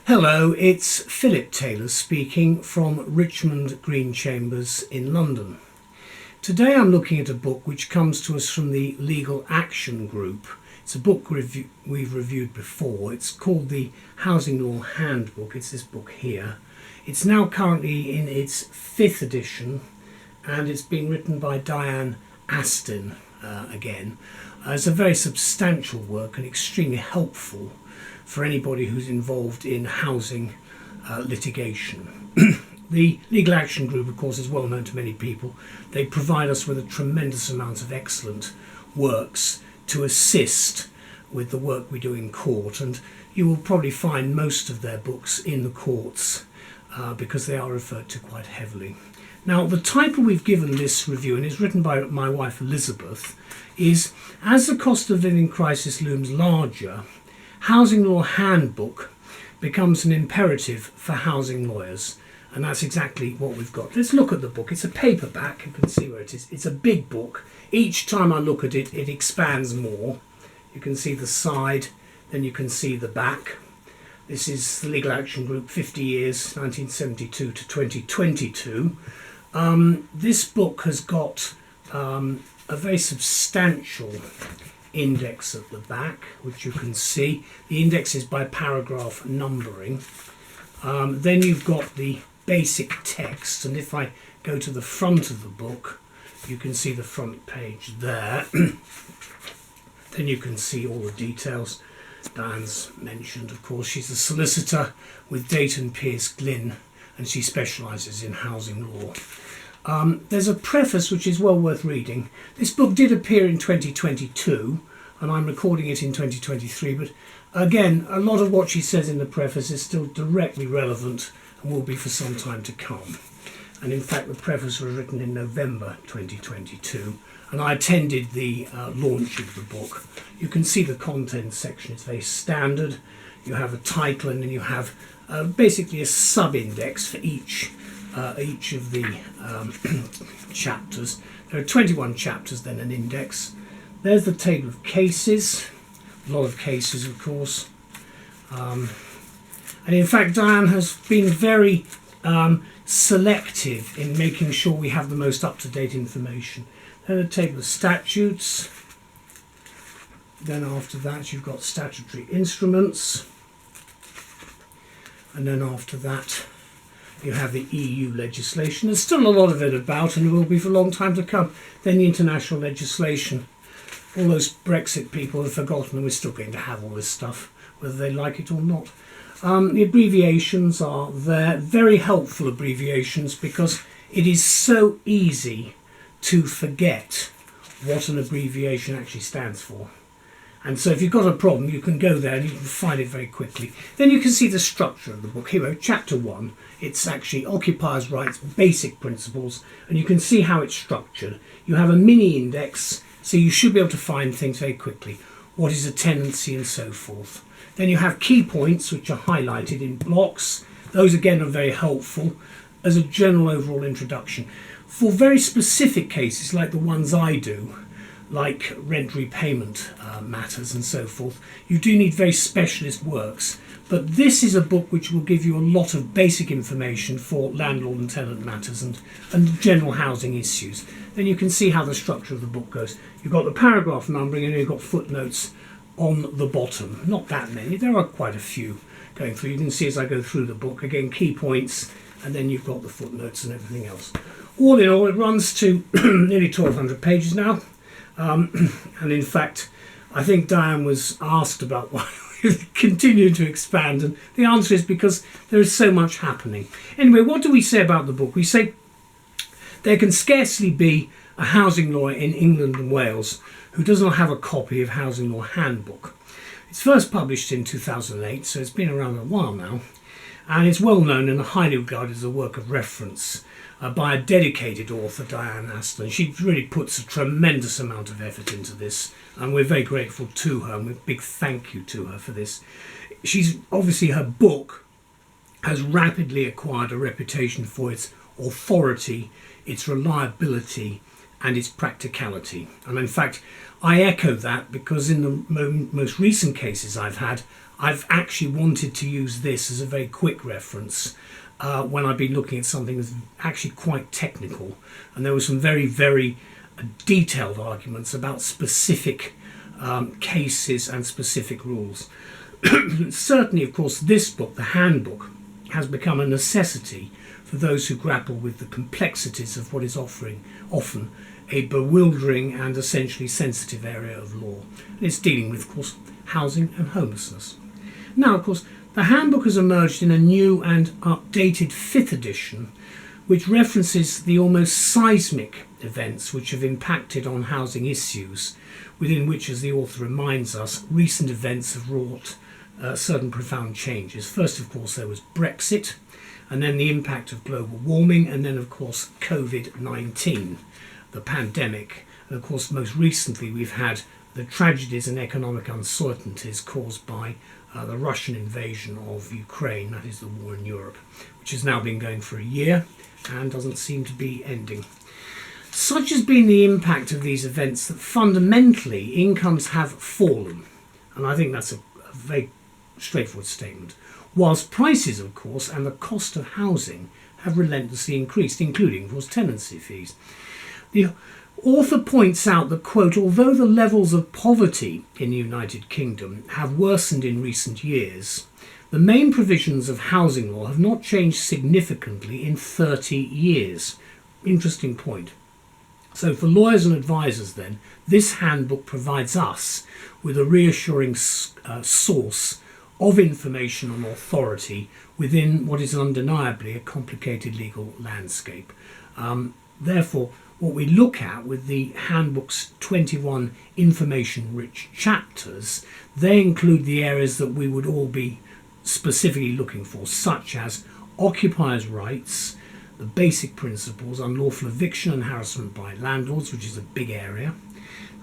Hello, it's Phillip Taylor speaking from Richmond Green Chambers in London. Today I'm looking at a book which comes to us from the Legal Action Group. It's a book we've reviewed before. It's called the Housing Law Handbook. It's this book here. It's now currently in its 5th edition and it's been written by Diane Astin again. It's a very substantial work and extremely helpful for anybody who's involved in housing litigation. The Legal Action Group, of course, is well known to many people. They provide us with a tremendous amount of excellent works to assist with the work we do in court, and you will probably find most of their books in the courts because they are referred to quite heavily. Now, the title we've given this review, and it's written by my wife Elizabeth, is As the Cost of Living Crisis Looms Larger, Housing Law Handbook becomes an imperative for housing lawyers. And that's exactly what we've got. Let's look at the book. It's a paperback. You can see where it is. It's a big book. Each time I look at it, it expands more. You can see the side, then you can see the back. This is the Legal Action Group, 50 years, 1972 to 2022. This book has got a very substantial index at the back, which you can see. The index is by paragraph numbering. Then you've got the basic text, and if I go to the front of the book, you can see the front page there. Then you can see all the details. Diane's mentioned, of course, she's a solicitor with Dayton Pierce Glynn, and she specialises in housing law. There's a preface which is well worth reading. This book did appear in 2022 and I'm recording it in 2023, but again, a lot of what she says in the preface is still directly relevant and will be for some time to come. And in fact, the preface was written in November 2022 and I attended the launch of the book. You can see the contents section. It's very standard. You have a title and then you have basically a sub-index for each of the chapters. There are 21 chapters, then an index. There's the table of cases, a lot of cases, of course. And in fact, Diane has been very selective in making sure we have the most up-to-date information. Then a table of statutes. Then after that, you've got statutory instruments. And then after that, you have the EU legislation. There's still a lot of it about, and there will be for a long time to come. Then the international legislation. All those Brexit people have forgotten, and we're still going to have all this stuff, whether they like it or not. The abbreviations are there, very helpful abbreviations, because it is so easy to forget what an abbreviation actually stands for. And so if you've got a problem, you can go there and you can find it very quickly. Then you can see the structure of the book. Here, chapter 1, it's actually occupiers' rights, basic principles, and you can see how it's structured. You have a mini index, so you should be able to find things very quickly. What is a tenancy and so forth. Then you have key points, which are highlighted in blocks. Those again are very helpful as a general overall introduction. For very specific cases, like the ones I do, like rent repayment matters and so forth, you do need very specialist works. But this is a book which will give you a lot of basic information for landlord and tenant matters and general housing issues. Then you can see how the structure of the book goes. You've got the paragraph numbering and you've got footnotes on the bottom. Not that many, there are quite a few going through. You can see as I go through the book, again, key points, and then you've got the footnotes and everything else. All in all, it runs to nearly 1,200 pages now. And in fact, I think Diane was asked about why we continue to expand, and the answer is because there is so much happening. Anyway, what do we say about the book? We say there can scarcely be a housing lawyer in England and Wales who does not have a copy of Housing Law Handbook. It's first published in 2008, so it's been around a while now, and it's well known and highly regarded as a work of reference by a dedicated author, Diane Astin. She really puts a tremendous amount of effort into this, and we're very grateful to her, and a big thank you to her for this. She's obviously, her book has rapidly acquired a reputation for its authority, its reliability, and its practicality. And in fact, I echo that because in the most recent cases I've had, I've actually wanted to use this as a very quick reference when I've been looking at something that's actually quite technical, and there were some very, very detailed arguments about specific cases and specific rules. Certainly, of course, this book, the handbook, has become a necessity for those who grapple with the complexities of what is often a bewildering and essentially sensitive area of law. And it's dealing with, of course, housing and homelessness. Now, of course, the handbook has emerged in a new and updated 5th edition, which references the almost seismic events which have impacted on housing issues, within which, as the author reminds us, recent events have wrought certain profound changes. First, of course, there was Brexit, and then the impact of global warming, and then, of course, COVID-19, the pandemic. And, of course, most recently we've had the tragedies and economic uncertainties caused by the Russian invasion of Ukraine, that is the war in Europe, which has now been going for a year and doesn't seem to be ending. Such has been the impact of these events that fundamentally incomes have fallen, and I think that's a very straightforward statement, whilst prices, of course, and the cost of housing have relentlessly increased, including, of course, tenancy fees. The author points out that, quote, although the levels of poverty in the United Kingdom have worsened in recent years, the main provisions of housing law have not changed significantly in 30 years. Interesting point. So for lawyers and advisors then, this handbook provides us with a reassuring source of information and authority within what is undeniably a complicated legal landscape. Therefore, what we look at with the handbook's 21 information-rich chapters, they include the areas that we would all be specifically looking for, such as occupiers' rights, the basic principles, unlawful eviction and harassment by landlords, which is a big area,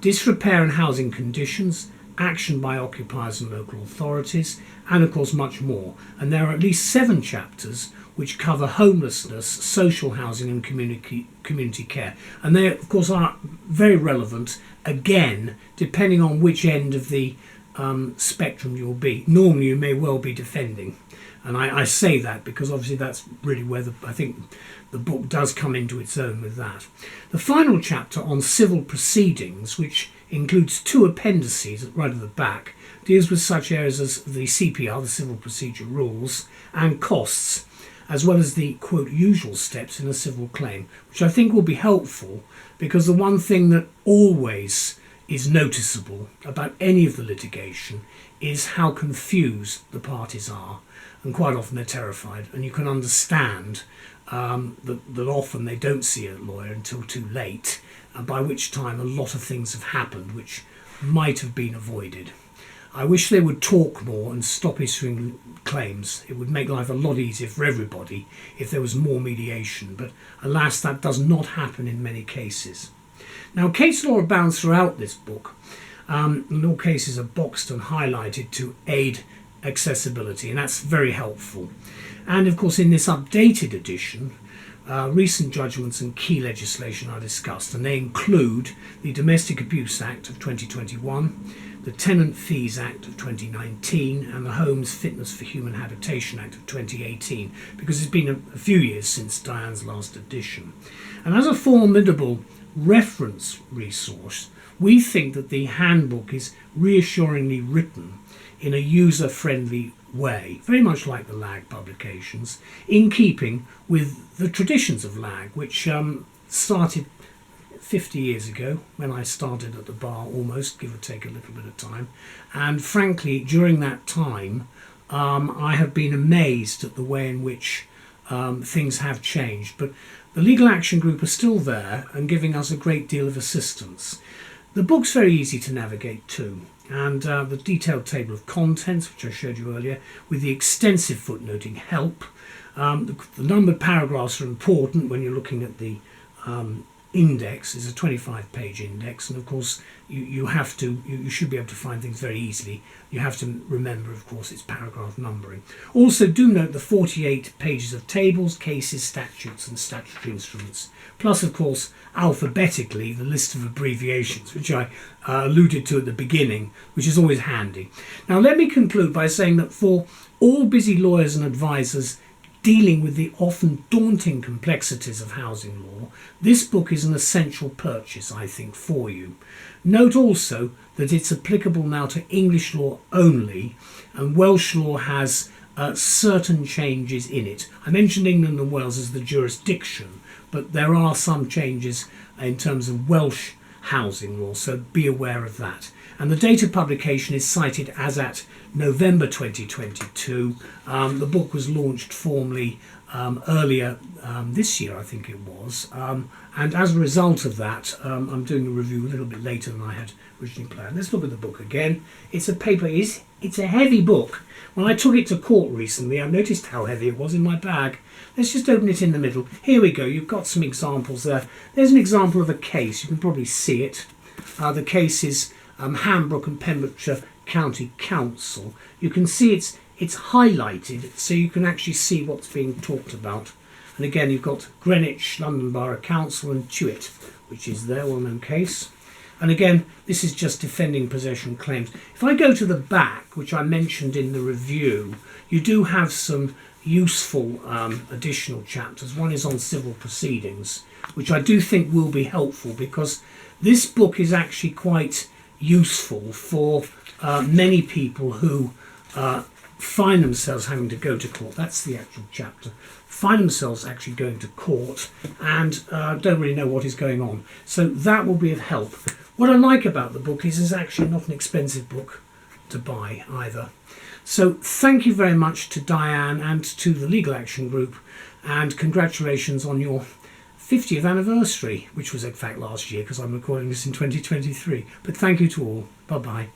disrepair and housing conditions, action by occupiers and local authorities, and of course much more. And there are at least 7 chapters which cover homelessness, social housing and community care. And they, of course, are very relevant, again, depending on which end of the spectrum you'll be. Normally you may well be defending. And I say that because obviously that's really where I think the book does come into its own with that. The final chapter on civil proceedings, which includes 2 appendices right at the back, deals with such areas as the CPR, the Civil Procedure Rules, and costs, as well as the, quote, usual steps in a civil claim, which I think will be helpful because the one thing that always is noticeable about any of the litigation is how confused the parties are, and quite often they're terrified, and you can understand that often they don't see a lawyer until too late, by which time a lot of things have happened which might have been avoided. I wish they would talk more and stop issuing claims. It would make life a lot easier for everybody if there was more mediation, but alas, that does not happen in many cases. Now, case law abounds throughout this book, and all cases are boxed and highlighted to aid accessibility, and that's very helpful. And of course, in this updated edition, recent judgments and key legislation are discussed, and they include the Domestic Abuse Act of 2021, the Tenant Fees Act of 2019, and the Homes Fitness for Human Habitation Act of 2018, because it's been a few years since Diane's last edition. And as a formidable reference resource, we think that the handbook is reassuringly written in a user-friendly way, very much like the LAG publications, in keeping with the traditions of LAG, which started 50 years ago when I started at the bar, almost, give or take a little bit of time. And frankly, during that time, I have been amazed at the way in which things have changed. But the Legal Action Group are still there and giving us a great deal of assistance. The book's very easy to navigate too, and the detailed table of contents, which I showed you earlier, with the extensive footnoting help. The numbered paragraphs are important when you're looking at the index is a 25-page index, and of course you should be able to find things very easily. You have to remember, of course, its paragraph numbering. Also, do note the 48 pages of tables, cases, statutes and statutory instruments, plus of course alphabetically the list of abbreviations, which I alluded to at the beginning, which is always handy. Now let me conclude by saying that for all busy lawyers and advisors dealing with the often daunting complexities of housing law, this book is an essential purchase, I think, for you. Note also that it's applicable now to English law only, and Welsh law has certain changes in it. I mentioned England and Wales as the jurisdiction, but there are some changes in terms of Welsh housing law, so be aware of that. And the date of publication is cited as at November 2022. The book was launched formally earlier this year, I think it was. And as a result of that, I'm doing a review a little bit later than I had originally planned. Let's look at the book again. It's a heavy book. When I took it to court recently, I noticed how heavy it was in my bag. Let's just open it in the middle. Here we go. You've got some examples there. There's an example of a case. You can probably see it. The case is Hambrook and Pembrokeshire County Council. You can see it's highlighted, so you can actually see what's being talked about. And again, you've got Greenwich, London Borough Council and Chewett, which is their well-known case. And again, this is just defending possession claims. If I go to the back, which I mentioned in the review, you do have some useful additional chapters. One is on civil proceedings, which I do think will be helpful, because this book is actually quite useful for many people who find themselves having to go to court. That's the actual chapter. Find themselves actually going to court and don't really know what is going on. So that will be of help. What I like about the book is it's actually not an expensive book to buy either. So thank you very much to Diane and to the Legal Action Group, and congratulations on your 50th anniversary, which was in fact last year because I'm recording this in 2023. But thank you to all. Bye-bye.